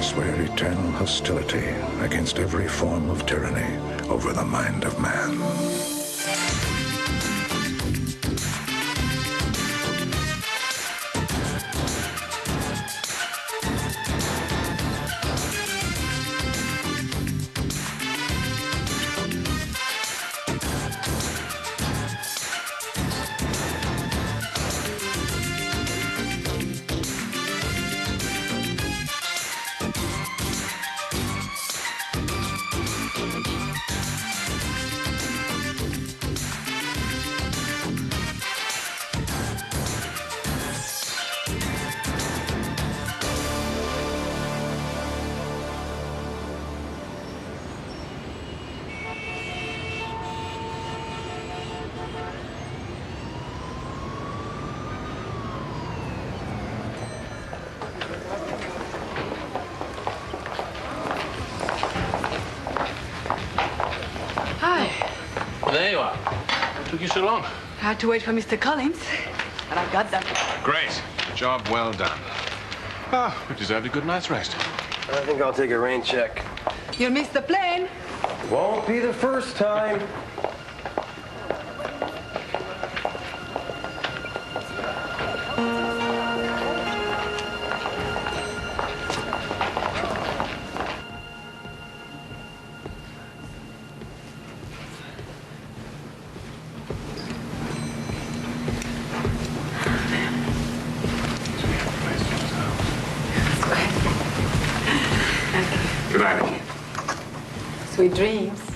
swear eternal hostility against every form of tyranny over the mind of man. There you are. What took you so long? I had to wait for Mr. Collins, and I got them. Great. Job well done. Ah, we deserved a good night's rest. I think I'll take a rain check. You'll miss the plane. Won't be the first time. Good night, Nikki. Sweet dreams.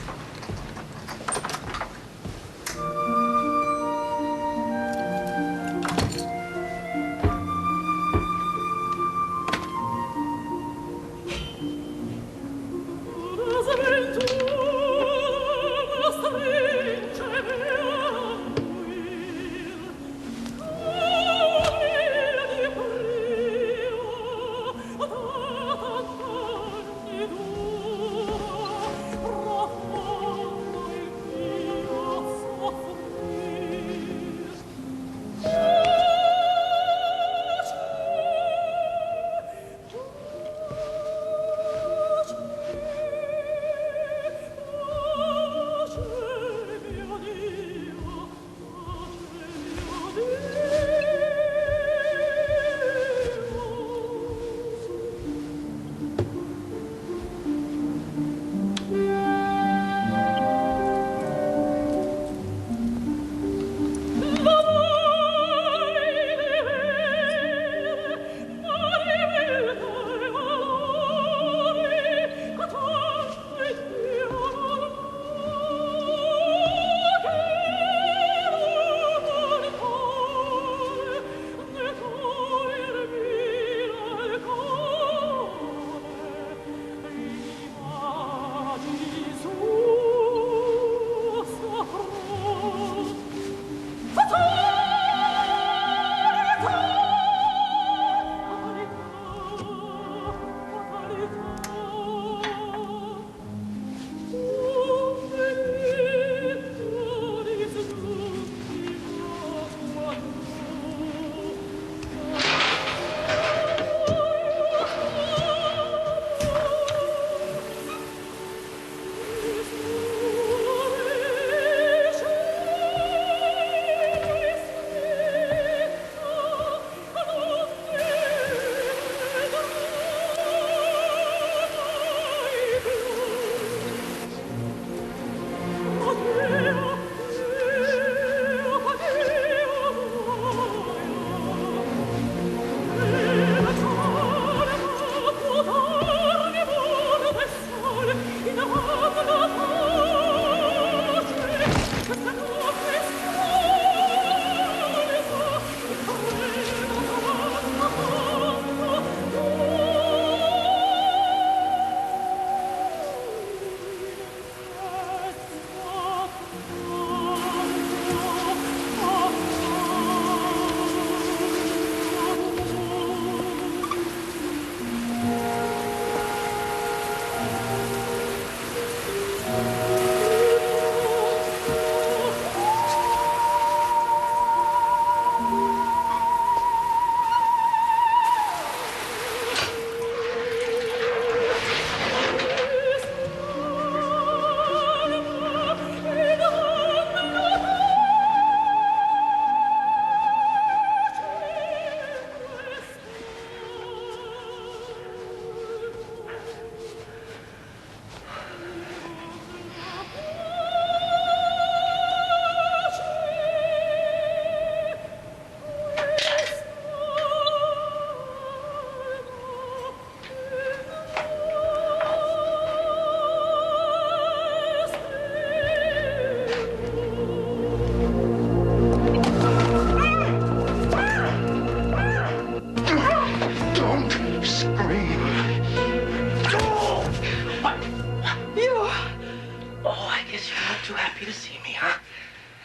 happy to see me, huh?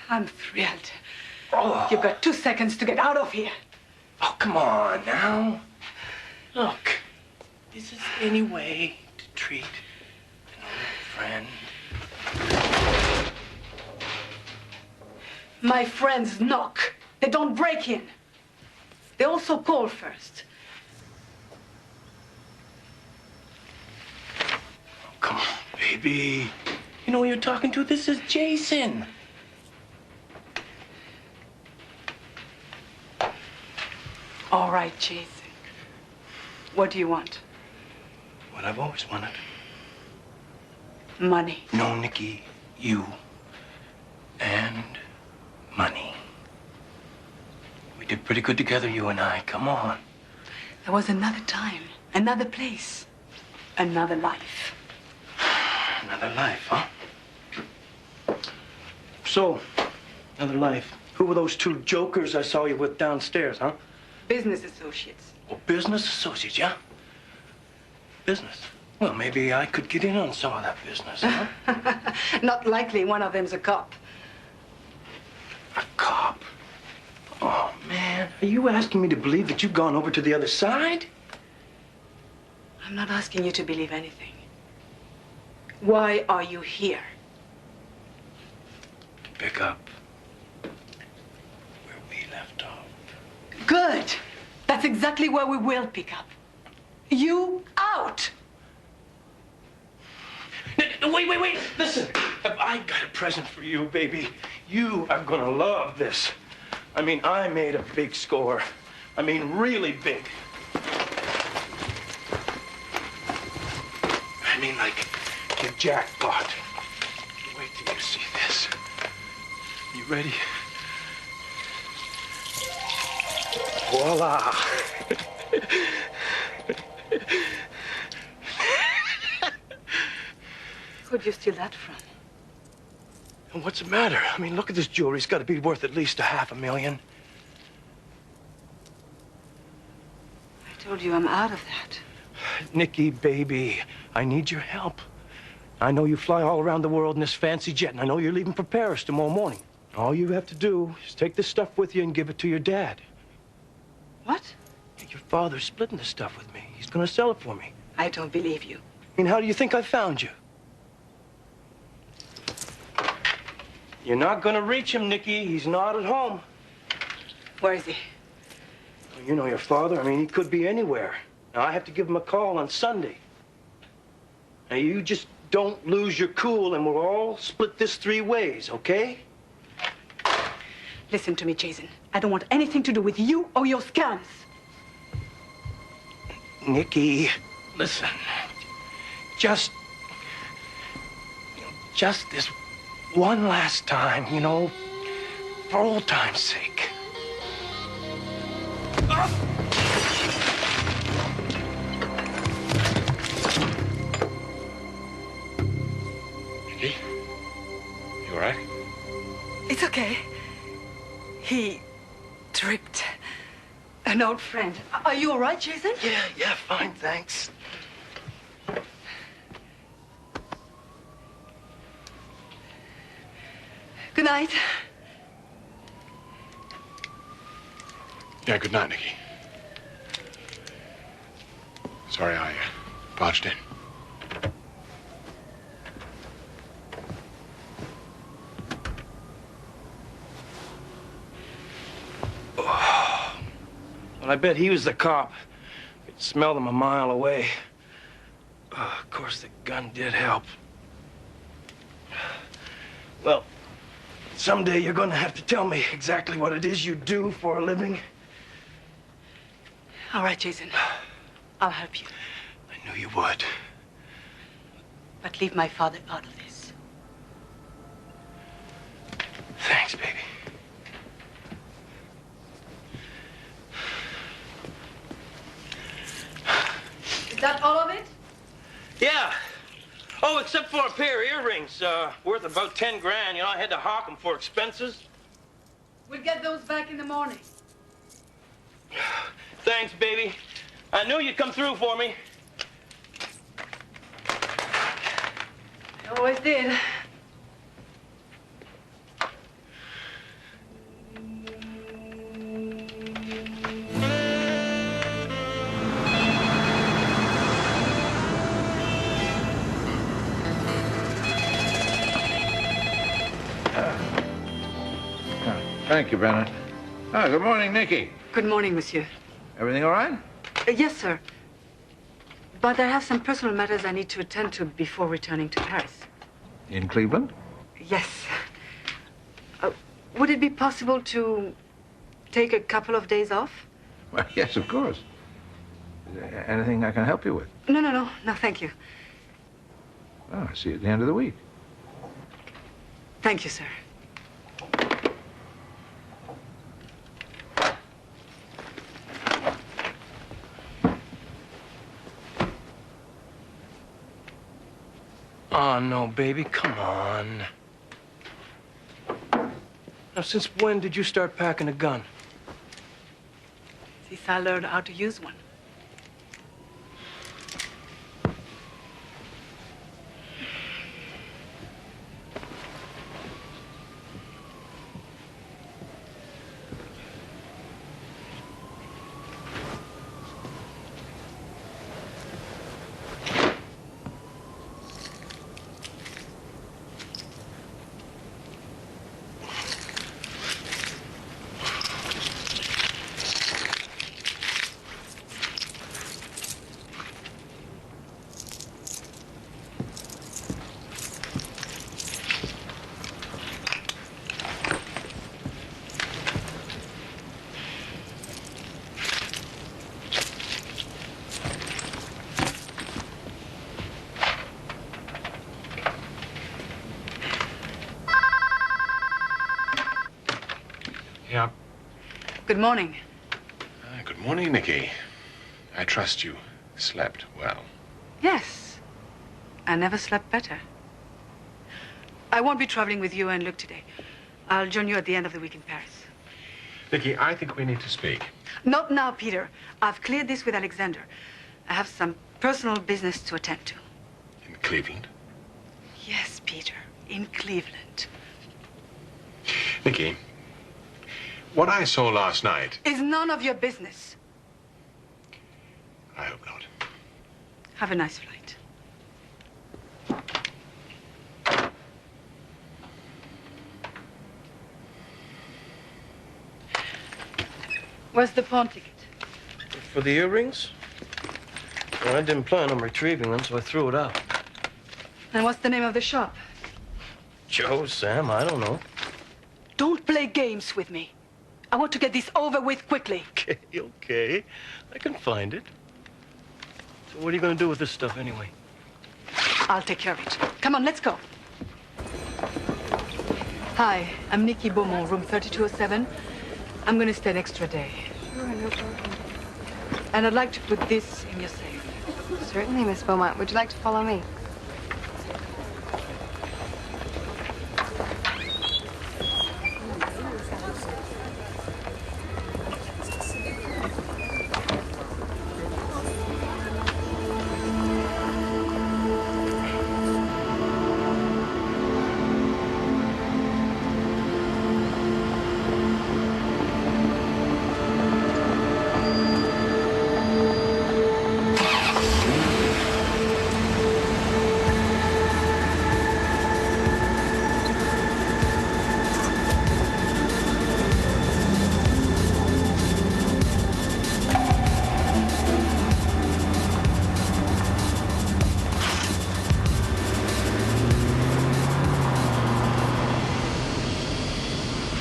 I'm thrilled. Oh. You've got 2 seconds to get out of here. Oh, come on now. Look, this is any way to treat an old friend. My friends knock. They don't break in. They also call first. Oh, come on, baby. You know who you're talking to? This is Jason. All right, Jason. What do you want? What I've always wanted. Money. No, Nikki. You. And money. We did pretty good together, you and I. Come on. There was another time, another place, another life. Another life, huh? So, another life. Who were those two jokers I saw you with downstairs, huh? Business associates. Oh, business associates, yeah? Business. Well, maybe I could get in on some of that business, huh? Not likely one of them's a cop. A cop? Oh, man. Are you asking me to believe that you've gone over to the other side? I'm not asking you to believe anything. Why are you here? To pick up where we left off. Good. That's exactly where we will pick up. You out. Wait. Listen. I got a present for you, baby. You are gonna love this. I mean, I made a big score. I mean, really big. I mean, like the jackpot. Wait till you see this. You ready? Voila. Who'd you steal that from? And what's the matter? I mean, look at this jewelry. It's got to be worth at least $500,000. I told you I'm out of that. Nikki, baby, I need your help. I know you fly all around the world in this fancy jet, and I know you're leaving for Paris tomorrow morning. All you have to do is take this stuff with you and give it to your dad. What? Your father's splitting this stuff with me. He's going to sell it for me. I don't believe you. I mean, how do you think I found you? You're not going to reach him, Nikki. He's not at home. Where is he? Well, you know your father. I mean, he could be anywhere. Now, I have to give him a call on Sunday. Now, you just don't lose your cool, and we'll all split this 3 ways, okay? Listen to me, Jason. I don't want anything to do with you or your scams. Nikki, listen. Just this one last time, you know, for old time's sake. Nikki? You all right? It's okay. He tripped an old friend. Are you all right, Jason? Yeah, fine, thanks. Good night. Yeah, good night, Nikki. Sorry I barged in. Well, I bet he was the cop. I could smell them a mile away. Of course, the gun did help. Well, someday you're going to have to tell me exactly what it is you do for a living. All right, Jason. I'll help you. I knew you would. But leave my father out of this. Thanks, baby. Is that all of it? Yeah. Oh, except for a pair of earrings, worth about 10 grand. You know, I had to hawk them for expenses. We'll get those back in the morning. Thanks, baby. I knew you'd come through for me. I always did. Thank you, Brennan. Ah, good morning, Nikki. Good morning, monsieur. Everything all right? Yes, sir. But I have some personal matters I need to attend to before returning to Paris. In Cleveland? Yes. Would it be possible to take a couple of days off? Well, yes, of course. Is there anything I can help you with? No, thank you. Oh, I see you at the end of the week. Thank you, sir. Oh, no, baby, come on. Now, since when did you start packing a gun? Since I learned how to use one. Yeah. Good morning. Good morning, Nikki. I trust you slept well. Yes. I never slept better. I won't be traveling with you and Luke today. I'll join you at the end of the week in Paris. Nikki, I think we need to speak. Not now, Peter. I've cleared this with Alexander. I have some personal business to attend to. In Cleveland? Yes, Peter. In Cleveland. Nikki, what I saw last night... Is none of your business. I hope not. Have a nice flight. Where's the pawn ticket? For the earrings? Well, I didn't plan on retrieving them, so I threw it out. And what's the name of the shop? Joe, Sam, I don't know. Don't play games with me. I want to get this over with quickly. Okay. I can find it. So what are you going to do with this stuff anyway? I'll take care of it. Come on, let's go. Hi, I'm Nikki Beaumont, room 3207. I'm going to stay an extra day. Sure, no problem. And I'd like to put this in your safe. Certainly, Miss Beaumont. Would you like to follow me?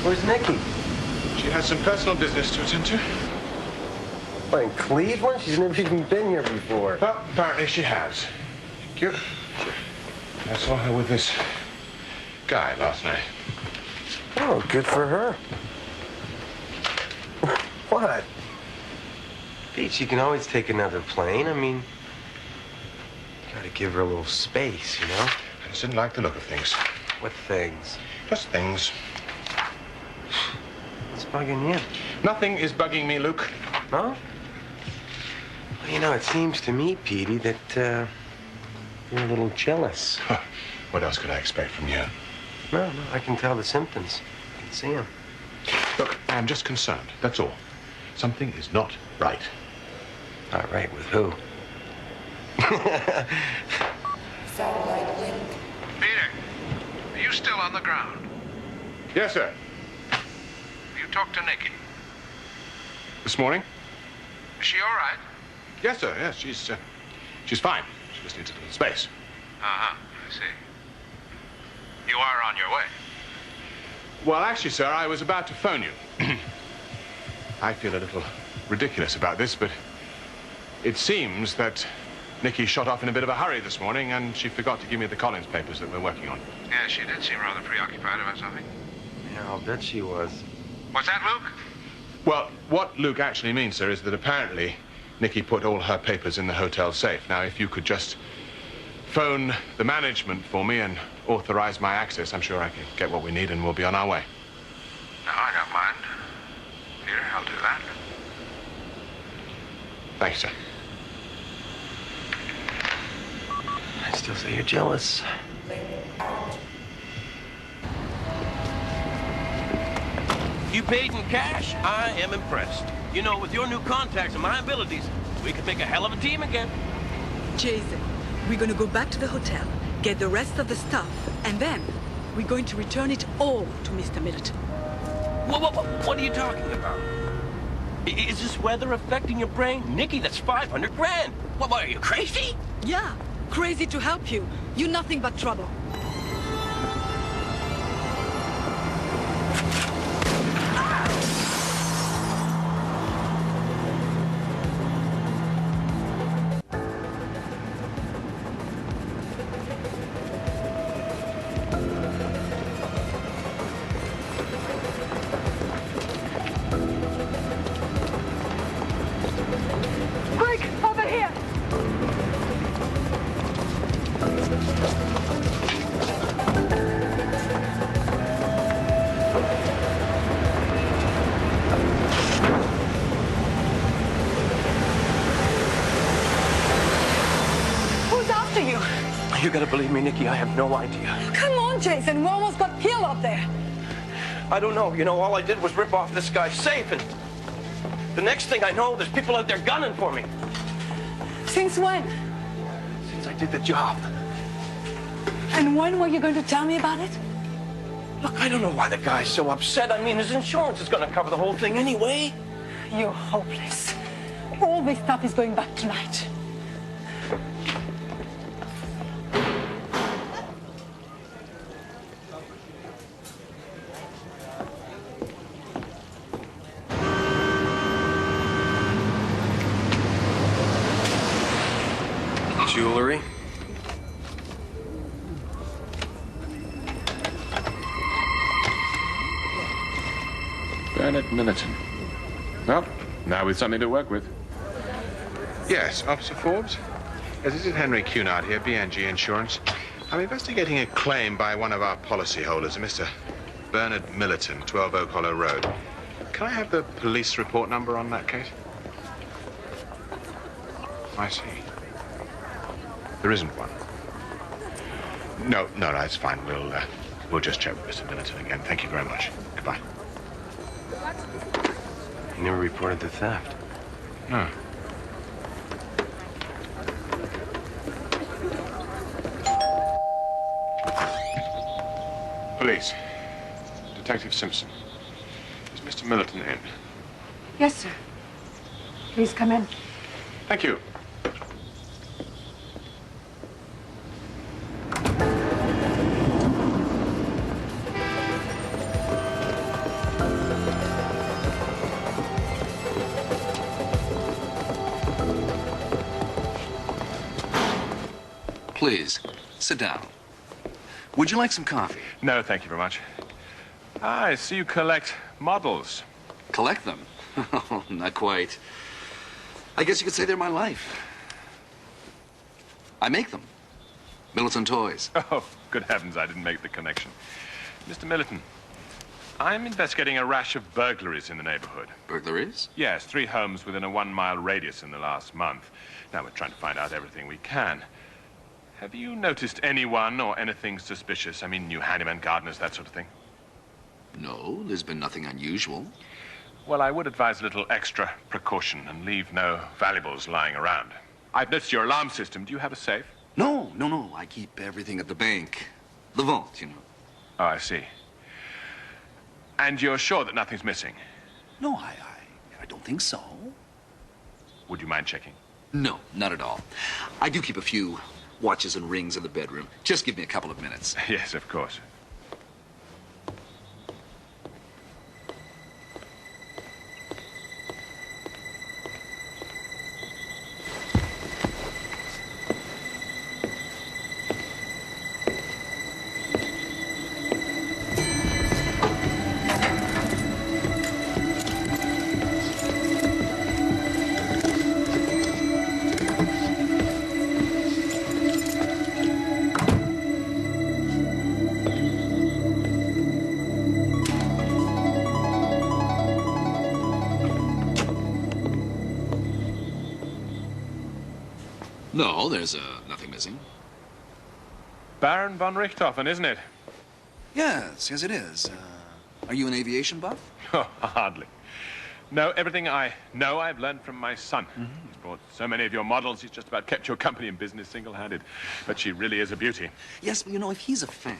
Where's Nikki? She has some personal business to attend to. What, in Cleveland? She's never even been here before. Well, apparently she has. Thank you. I saw her with this guy last night. Oh, good for her. What? Pete, she can always take another plane. I mean, gotta give her a little space, you know? I just didn't like the look of things. What things? Just things. What's bugging you? Nothing is bugging me, Luke. No? Well, you know, it seems to me, Petey, that you're a little jealous. Huh. What else could I expect from you? No, I can tell the symptoms. I can see them. Look, I'm just concerned, that's all. Something is not right. Not right with who? Peter, are you still on the ground? Yes, sir. talked to Nikki? This morning? Is she all right? Yes, sir. Yes, she's fine. She just needs a little space. Uh-huh, I see. You are on your way. Well, actually, sir, I was about to phone you. I feel a little ridiculous about this, but it seems that Nikki shot off in a bit of a hurry this morning, and she forgot to give me the Collins papers that we're working on. Yeah, she did seem rather preoccupied about something. Yeah, I'll bet she was. What's that, Luke? Well, what Luke actually means, sir, is that apparently Nikki put all her papers in the hotel safe. Now, if you could just phone the management for me and authorize my access, I'm sure I can get what we need and we'll be on our way. No, I don't mind. Here, I'll do that. Thanks, sir. I still say you're jealous. You paid in cash? I am impressed. You know, with your new contacts and my abilities, we could make a hell of a team again. Jason, we're gonna go back to the hotel, get the rest of the stuff, and then we're going to return it all to Mr. Millerton. What are you talking about? Is this weather affecting your brain? Nikki, that's 500 grand. What, are you crazy? Yeah, crazy to help you. You're nothing but trouble. You gotta believe me, Nikki, I have no idea. Come on, Jason, we almost got killed up there. I don't know. You know, all I did was rip off this guy's safe, and the next thing I know, there's people out there gunning for me. Since when? Since I did the job. And when were you going to tell me about it? Look, I don't know why the guy's so upset. I mean, his insurance is gonna cover the whole thing anyway. You're hopeless. All this stuff is going back tonight. Jewelry? Bernard Millerton. Well, now we've something to work with. Yes, Officer Forbes. Yes, this is Henry Cunard here, BNG Insurance. I'm investigating a claim by one of our policyholders, Mr. Bernard Millerton, 12 Oak Hollow Road. Can I have the police report number on that case? I see. There isn't one. No, it's fine. We'll just check with Mr. Millerton again. Thank you very much. Goodbye. You never reported the theft. No. Police. Detective Simpson. Is Mr. Millerton in? Yes, sir. Please come in. Thank you. Please, sit down. Would you like some coffee? No, thank you very much. I see you collect models. Collect them? Not quite. I guess you could say they're my life. I make them. Millerton Toys. Oh, good heavens, I didn't make the connection. Mr. Millerton, I'm investigating a rash of burglaries in the neighborhood. Burglaries? Yes, 3 homes within a 1-mile radius in the last month. Now we're trying to find out everything we can. Have you noticed anyone or anything suspicious? I mean, new handyman, gardeners, that sort of thing? No, there's been nothing unusual. Well, I would advise a little extra precaution and leave no valuables lying around. I've noticed your alarm system. Do you have a safe? No. I keep everything at the bank. The vault, you know. Oh, I see. And you're sure that nothing's missing? No, I don't think so. Would you mind checking? No, not at all. I do keep a few watches and rings in the bedroom. Just give me a couple of minutes. Yes, of course. No, there's nothing missing. Baron von Richthofen, isn't it? Yes, it is. Are you an aviation buff? Oh, hardly. No, everything I know I've learned from my son. He's bought so many of your models, he's just about kept your company in business single-handed. But she really is a beauty. Yes, but you know, if he's a fan,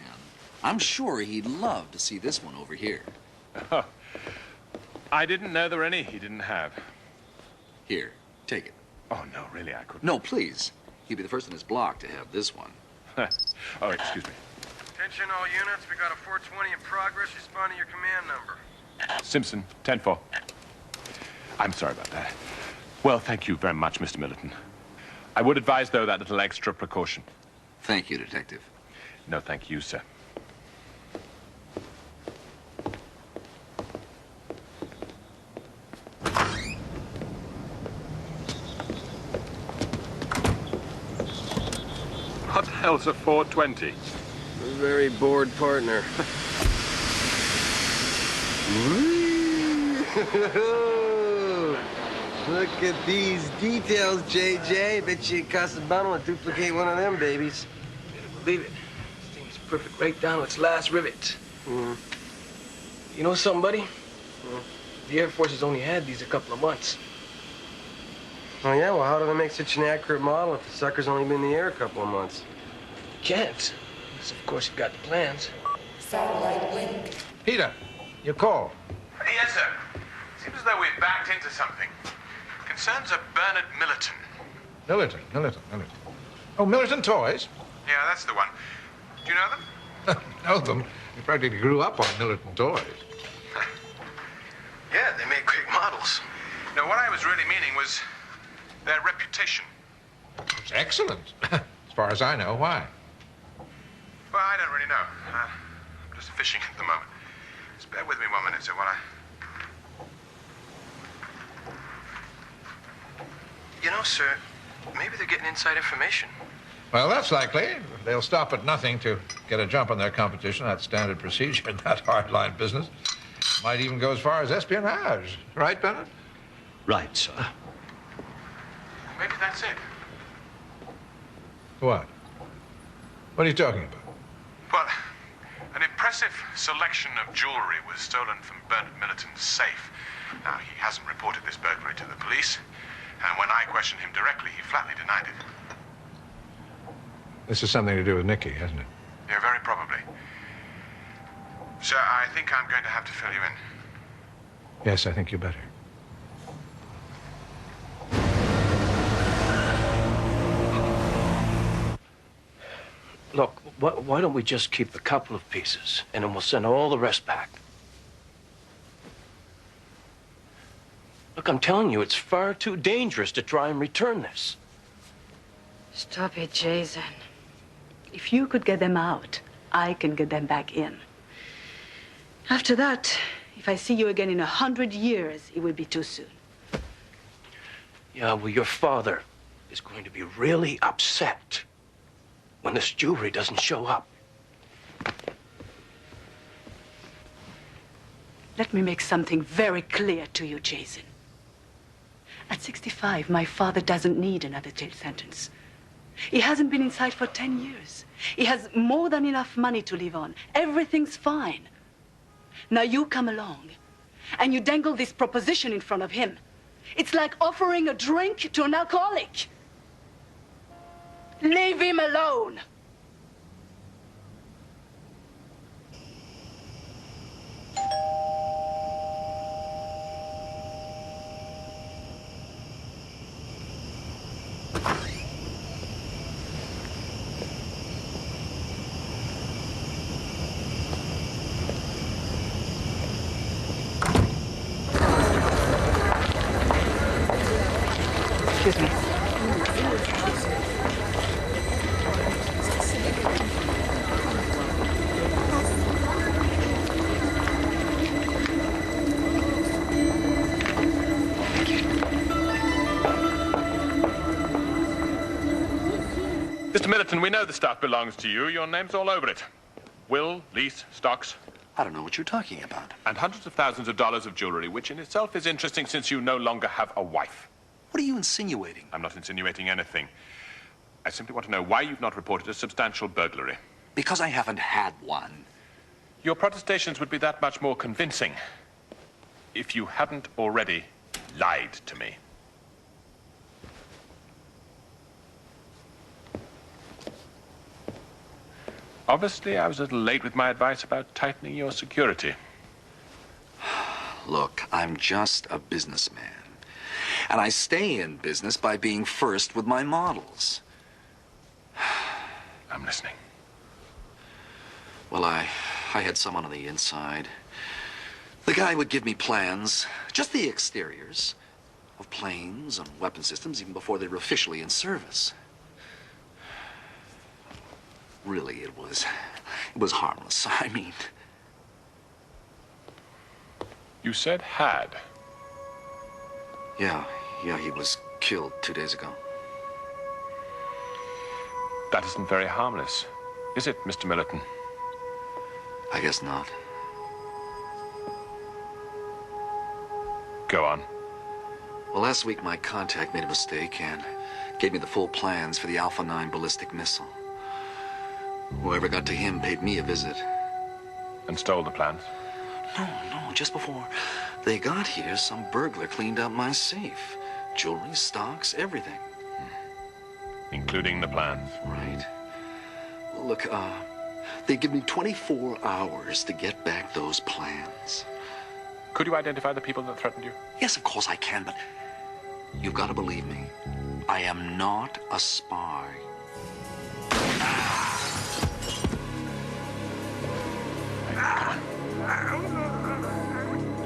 I'm sure he'd love to see this one over here. Oh, I didn't know there were any he didn't have. Here, take it. Oh, no, really, I couldn't. No, please. He'd be the first in his block to have this one. Oh, excuse me. Attention all units, we got a 420 in progress. Respond to your command number. Simpson, 10-4. I'm sorry about that. Well, thank you very much, Mr. Millerton. I would advise, though, that little extra precaution. Thank you, Detective. No, thank you, sir. What the hell's a 420? A very bored partner. Look at these details, JJ. Bet you cost a bundle to duplicate one of them babies. Believe it. This thing's perfect right down to its last rivet. You know something, buddy? The Air Force has only had these a couple of months. Oh, yeah? Well, how do they make such an accurate model if the sucker's only been in the air a couple of months? Can't. Unless, of course, you've got the plans. Satellite link. Peter, your call. Yes, sir. Seems as though we've backed into something. Concerns a Bernard Millerton. Millerton. Oh, Millerton Toys? Yeah, that's the one. Do you know them? Know them. You practically grew up on Millerton Toys. Yeah, they make great models. No, what I was really meaning was their reputation. It's excellent. As far as I know. Why? Well, I don't really know. I'm just fishing at the moment. Just bear with me 1 minute, sir, while I... You know, sir, maybe they're getting inside information. Well, that's likely. They'll stop at nothing to get a jump on their competition. That's standard procedure in that hardline business. Might even go as far as espionage. Right, Bennett? Right, sir. Maybe that's it. What? What are you talking about? Well, an impressive selection of jewelry was stolen from Bernard Millerton's safe. Now, he hasn't reported this burglary to the police, and when I questioned him directly, he flatly denied it. This is something to do with Nikki, hasn't it? Yeah, very probably. Sir, I think I'm going to have to fill you in. Yes, I think you better. Look, why don't we just keep a couple of pieces, and then we'll send all the rest back. Look, I'm telling you, it's far too dangerous to try and return this. Stop it, Jason. If you could get them out, I can get them back in. After that, if I see you again in 100 years, it will be too soon. Yeah, well, your father is going to be really upset when this jewelry doesn't show up. Let me make something very clear to you, Jason. At 65, my father doesn't need another jail sentence. He hasn't been inside for 10 years. He has more than enough money to live on. Everything's fine. Now you come along, and you dangle this proposition in front of him. It's like offering a drink to an alcoholic. Leave him alone. Mr. Millerton, we know the stuff belongs to you. Your name's all over it. Will, lease, stocks. I don't know what you're talking about. And hundreds of thousands of dollars of jewelry, which in itself is interesting since you no longer have a wife. What are you insinuating? I'm not insinuating anything. I simply want to know why you've not reported a substantial burglary. Because I haven't had one. Your protestations would be that much more convincing if you hadn't already lied to me. Obviously, I was a little late with my advice about tightening your security. Look, I'm just a businessman. And I stay in business by being first with my models. I'm listening. Well, I had someone on the inside. The guy would give me plans, just the exteriors, of planes and weapon systems even before they were officially in service. Really, it was harmless. I mean... You said had. Yeah, he was killed 2 days ago. That isn't very harmless, is it, Mr. Millerton? I guess not. Go on. Well, last week my contact made a mistake and gave me the full plans for the Alpha 9 ballistic missile. Whoever got to him paid me a visit. And stole the plans? No, just before they got here, some burglar cleaned out my safe. Jewelry, stocks, everything. Including the plans? Right. Look, they give me 24 hours to get back those plans. Could you identify the people that threatened you? Yes, of course I can, but you've got to believe me. I am not a spy.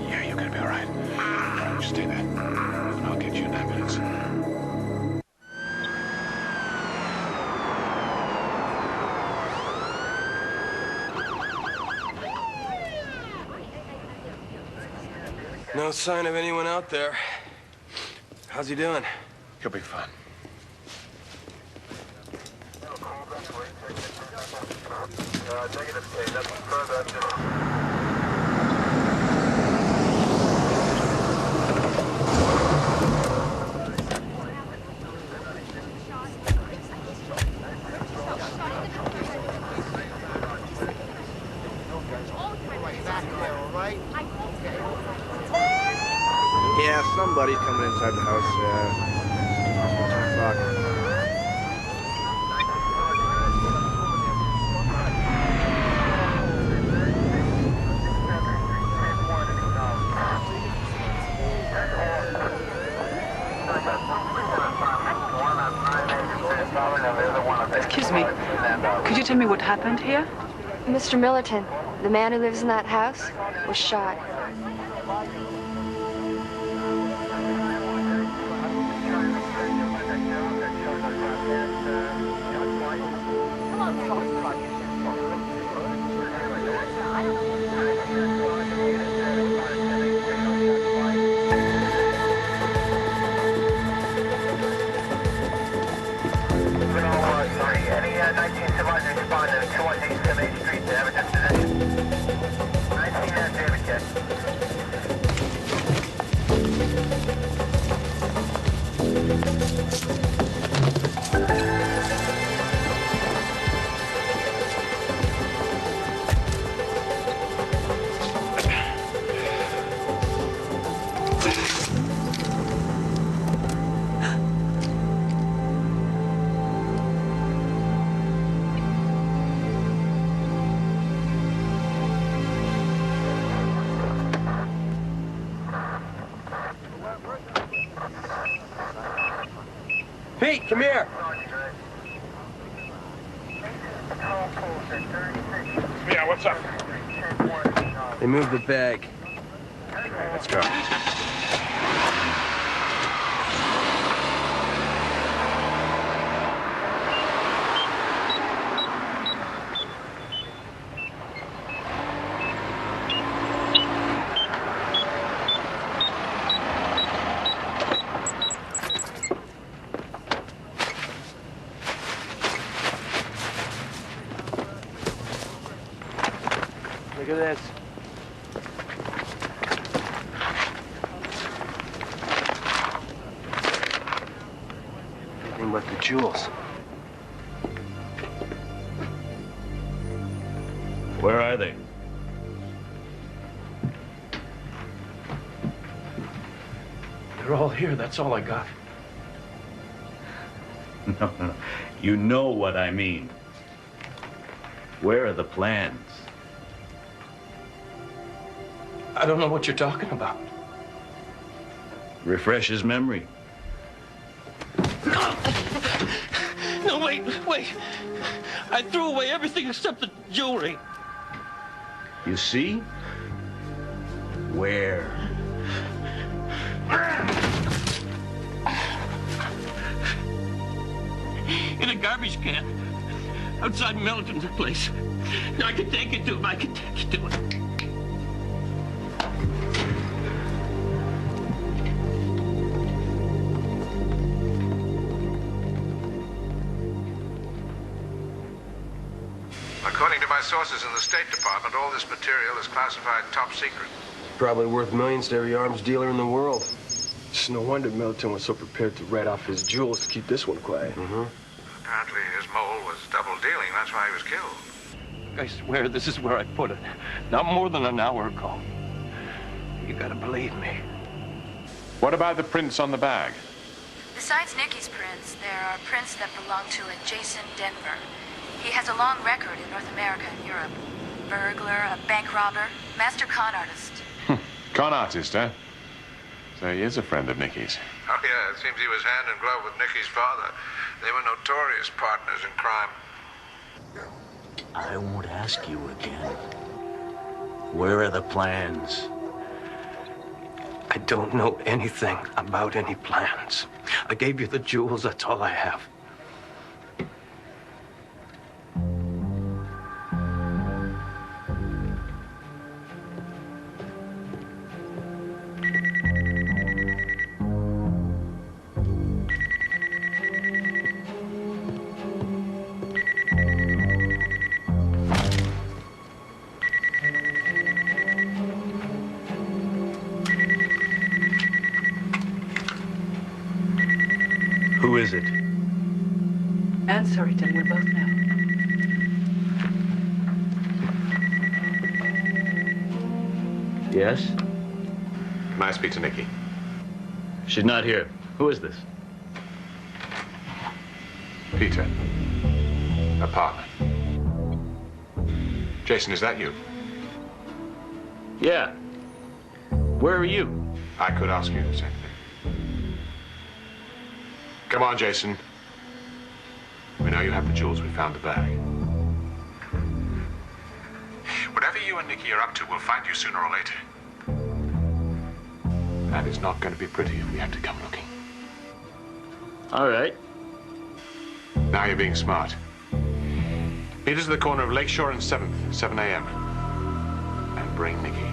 Yeah, you're gonna be all right. All right, just stay there. And I'll get you an ambulance. No sign of anyone out there. How's he doing? He'll be fine. Yeah, somebody's coming inside the house. 10 o'clock. Excuse me. Could you tell me what happened here? Mr. Millerton, the man who lives in that house, was shot. Pete, come here. Yeah, what's up? They moved the bag. Let's go. Look at this. Nothing but the jewels. Where are they? They're all here. That's all I got. No. You know what I mean. Where are the plans? I don't know what you're talking about. Refresh his memory. No, wait. I threw away everything except the jewelry. You see? Where? In a garbage can. Outside Millerton's place. I can take it to him. I can take it to him. According to my sources in the State Department, all this material is classified top secret. Probably worth millions to every arms dealer in the world. It's no wonder Millerton was so prepared to write off his jewels to keep this one quiet. Apparently his mole was double dealing. That's why he was killed. I swear this is where I put it. Not more than an hour ago. You gotta believe me. What about the prints on the bag? Besides Nikki's prints, there are prints that belong to a Jason Denver. He has a long record in North America and Europe. Burglar, a bank robber, master con artist. Con artist, huh? So he is a friend of Nikki's. Oh, yeah, it seems he was hand in glove with Nikki's father. They were notorious partners in crime. I won't ask you again. Where are the plans? I don't know anything about any plans. I gave you the jewels, that's all I have. Who is it? Answer it and we'll both know. Yes? Can I speak to Nikki? She's not here. Who is this? Peter. A partner. Jason, is that you? Yeah. Where are you? I could ask you the same thing. Come on, Jason. We know you have the jewels. We found the bag. Whatever you and Nikki are up to, we'll find you sooner or later. And it's not going to be pretty if we have to come looking. All right. Now you're being smart. Meet us at the corner of Lakeshore and 7th, 7 a.m. And bring Nikki.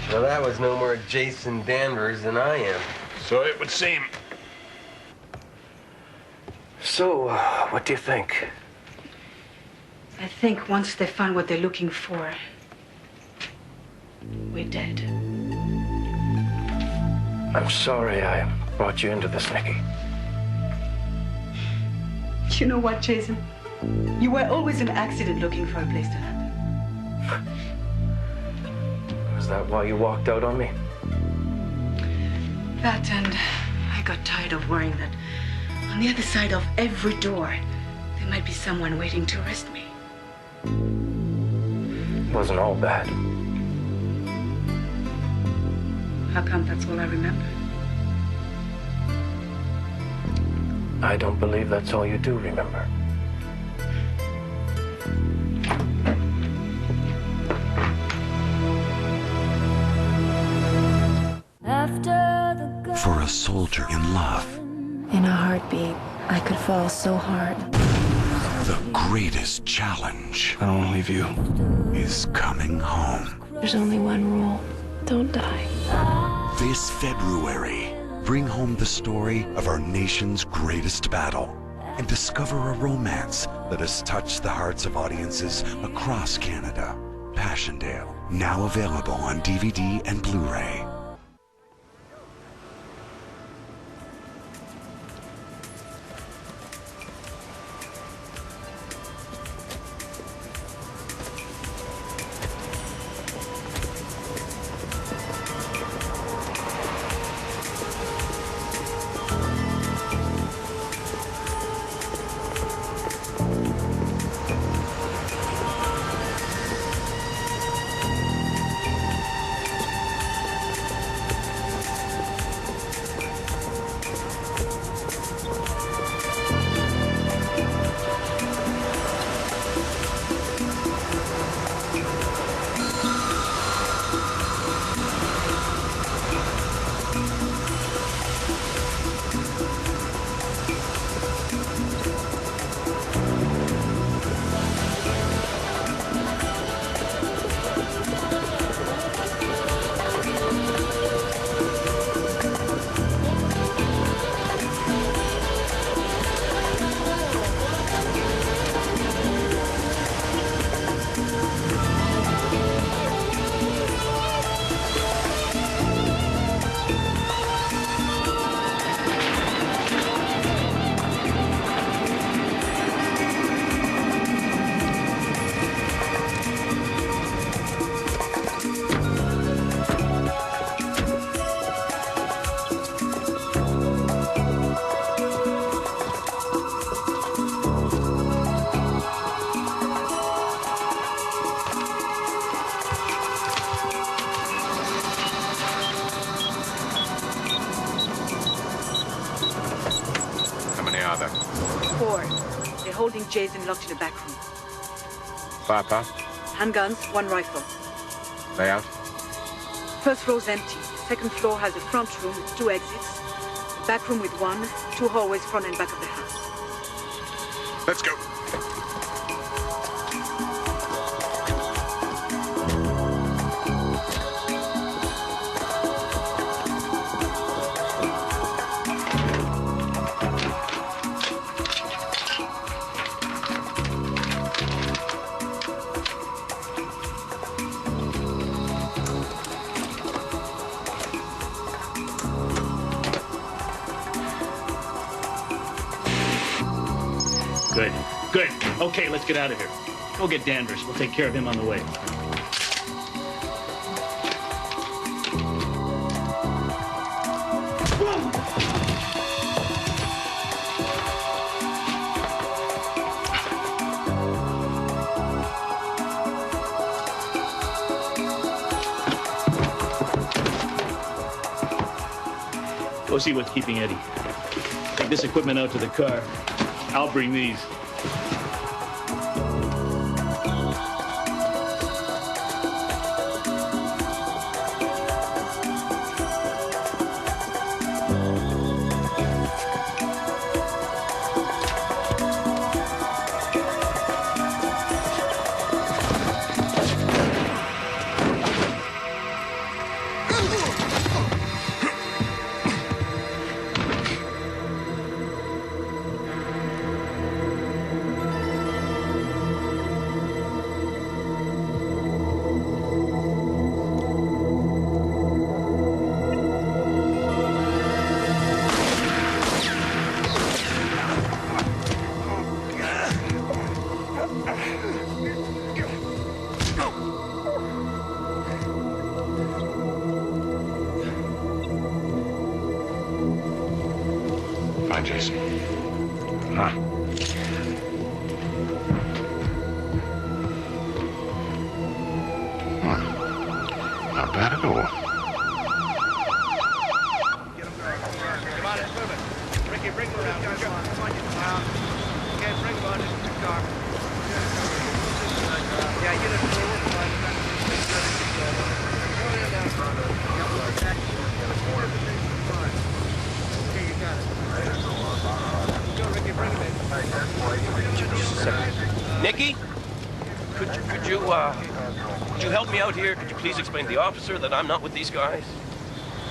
Well, that was no more Jason Danvers than I am. So it would seem. So, what do you think? I think once they find what they're looking for, we're dead. I'm sorry I brought you into this, Nikki. You know what, Jason? You were always an accident looking for a place to land. Is that why you walked out on me? That and I got tired of worrying that on the other side of every door, there might be someone waiting to arrest me. It wasn't all bad. How come that's all I remember? I don't believe that's all you do remember. For a soldier in love, in a heartbeat, I could fall so hard. the greatest challenge I don't want to leave you. is coming home. There's only one rule. Don't die. This February, bring home the story of our nation's greatest battle. and discover a romance that has touched the hearts of audiences across Canada. Passchendaele, now available on DVD and Blu-ray. Holding Jason locked in a back room. Firepower? Handguns, 1 rifle. Layout? First floor's empty. Second floor has a front room with 2 exits. A back room with 1, 2 hallways front and back of the house. Let's go. Good. Good. Okay, let's get out of here. Go get Danvers. We'll take care of him on the way. Go see what's keeping Eddie. Take this equipment out to the car. I'll bring these. Fine, Jason. Huh? Not bad at all. Come on, let's move it. Ricky, bring him around. Come on, okay, bring him on into the car. Yeah, get it forward. Okay, you got it. Go, Ricky, bring him in. Nikki? Could you help me out here? Could you please explain to the officer that I'm not with these guys?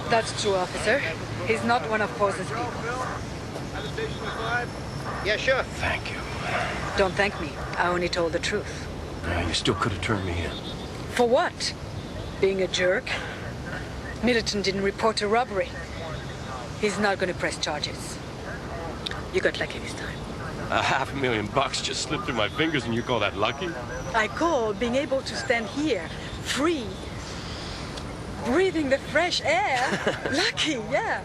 That's true, officer. He's not one of Force's people. Yeah, sure. Thank you. Don't thank me. I only told the truth. Yeah, you still could have turned me in. For what? Being a jerk? Millerton didn't report a robbery. He's not going to press charges. You got lucky this time. $500,000 just slipped through my fingers and you call that lucky? I call being able to stand here, free, breathing the fresh air. Lucky, yeah.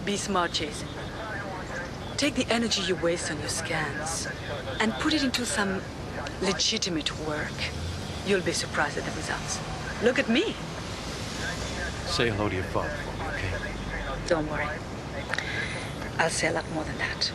Be smart, Jason. Take the energy you waste on your scans and put it into some legitimate work. You'll be surprised at the results. Look at me. Say hello to your father for me, okay? Don't worry. I'll say a lot more than that.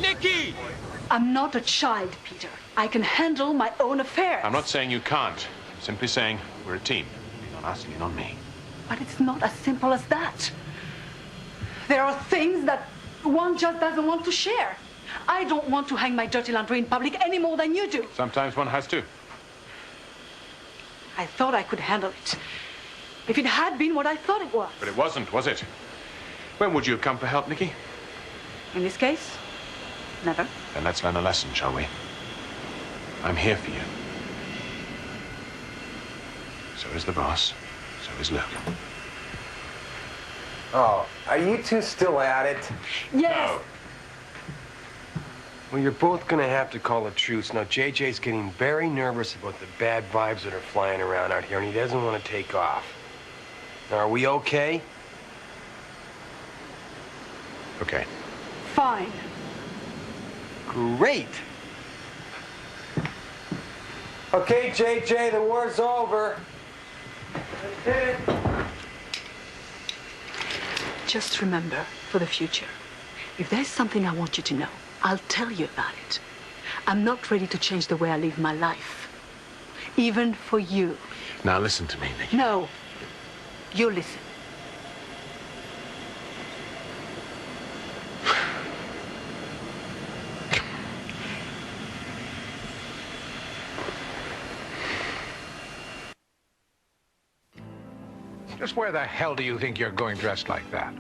Nikki! I'm not a child, Peter. I can handle my own affairs. I'm not saying you can't. I'm simply saying we're a team. Lean on us, lean on me. But it's not as simple as that. There are things that one just doesn't want to share. I don't want to hang my dirty laundry in public any more than you do. Sometimes one has to. I thought I could handle it. If it had been what I thought it was. But it wasn't, was it? When would you have come for help, Nikki? In this case, never. Then let's learn a lesson, shall we? I'm here for you. So is the boss. So is Luke. Oh, are you two still at it? Yes. No. Well, you're both gonna have to call a truce. Now, JJ's getting very nervous about the bad vibes that are flying around out here, and he doesn't want to take off. Now, are we okay? Okay. Fine. Great. Okay, JJ, the war's over. Just remember, for the future, if there's something I want you to know, I'll tell you about it. I'm not ready to change the way I live my life. Even for you. Now listen to me, Nikki. No. You listen. Just where the hell do you think you're going dressed like that?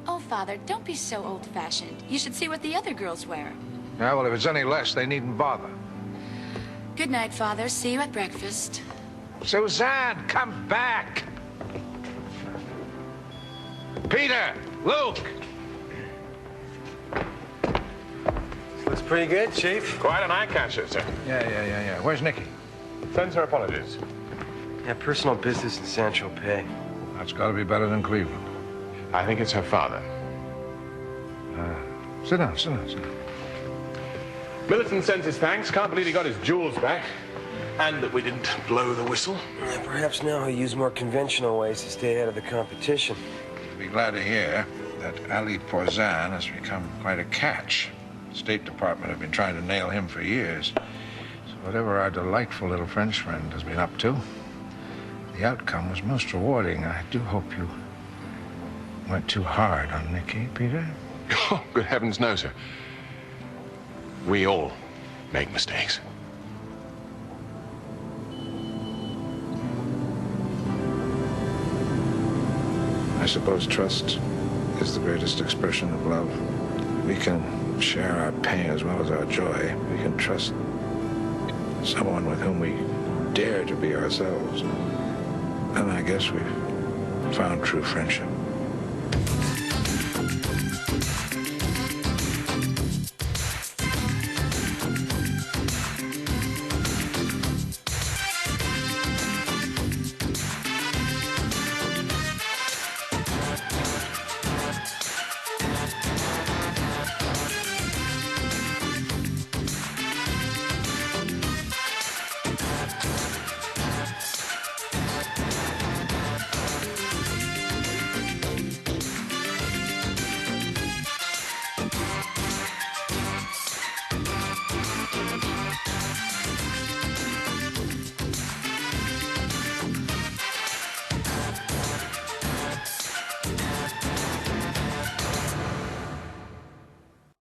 Oh, Father, don't be so old-fashioned. You should see what the other girls wear. Yeah, well, if it's any less, they needn't bother. Good night, Father. See you at breakfast. Suzanne, come back! Peter! Luke! This looks pretty good, Chief. Quite an eye catcher, sir. Yeah. Where's Nikki? Sends her apologies. Yeah, personal business in San Tropez. That's got to be better than Cleveland. I think it's her father. Sit down. Millerton sends his thanks. Can't believe he got his jewels back. And that we didn't blow the whistle. Yeah, perhaps now he'll use more conventional ways to stay ahead of the competition. You'll be glad to hear that Ali Porzan has become quite a catch. The State Department have been trying to nail him for years. So whatever our delightful little French friend has been up to, the outcome was most rewarding. I do hope you went too hard on Nikki, Peter. Oh, good heavens, no, sir. We all make mistakes. I suppose trust is the greatest expression of love. We can share our pain as well as our joy. We can trust someone with whom we dare to be ourselves. And I guess we've found true friendship.